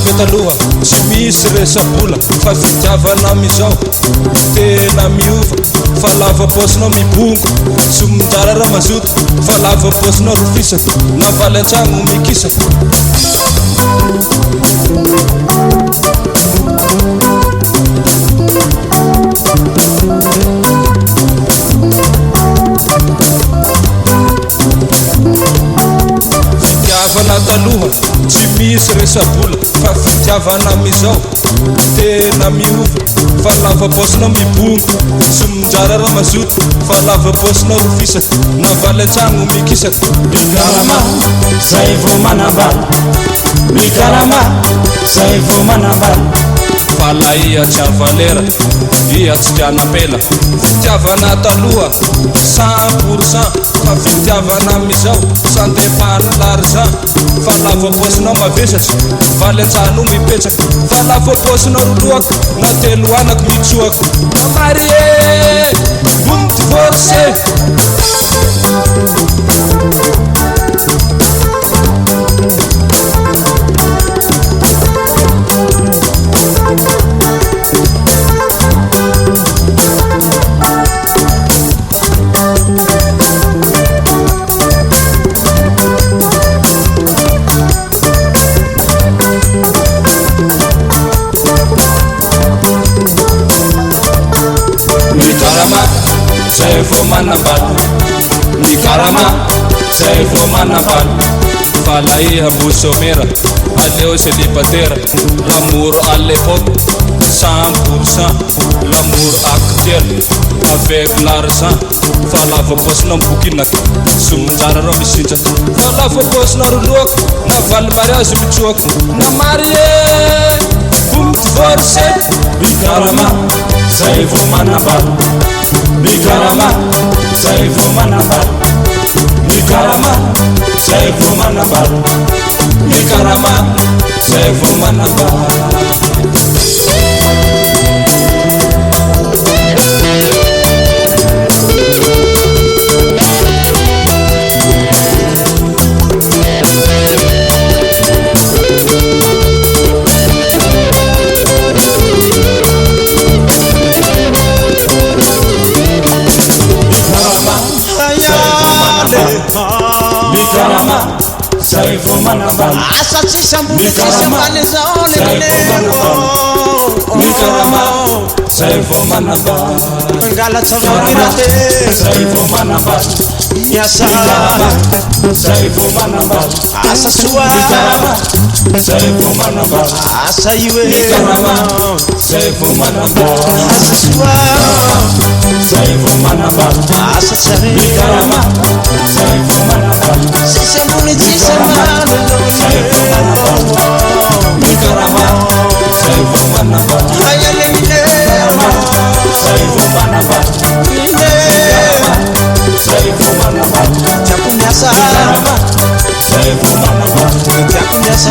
Betaloha tsy misy resabola fa fitiavana amizao tena miova fa lava pôsinao mibongo tsy mindrara raha mazoto fa lava pôsinao rofisaka navaly an-tragno mikisaka fitiavana taloha tsy misy resabola fa fitiavana amizao tena miova fa lava pôsinao mibongo tsy mindrara raha mazoto fa lava pôsinao rofisaka navaly an-tragno mikisaka mikarama zay vao manambala mikarama zay vao manambala fa la ia tsy avalera ia tsy tianapela fitiavana taloha 100% fa fitiavana amizao sandepana l'argent fa lava pôsinao mavesatra valy an-trano mipetraka fa lava pôsinao roloaka na telo anako mitsoaka namarie vous me divorcez zay vao manambala mikarama zay vao manambala fa la iha mbosomera aleo célibataire l'amour à l'époque 100% l'amour actuel avec l'argent fa lava pôsinao mibokinaka sy mindrara rao misindraka fa lava pôsinao roloaka na valy mariazy mitsoaka na marie vous me divorcez mikarama zay vao manambala mikarama zay vao manambala mikarama zay vao manambala mikarama zay vao manambala mikarama zay vao manambala asa tsy samboly tsy sambaly zao mikarama zay vao manambala ngala tsavariraty zay vao manambala miasa zay vao manambala asa soa mikarama zay vao manambala asa iwe mikarama zay vao manambala asa soa zay vao manambala asa tsare mikarama zay vao manambala tsy samboly tsy sambaly zay vao manambala mikarama zay vao manambala ayalemine zay vao manambala zay vao manambala tiako miasa zay vao manambala tiako miasa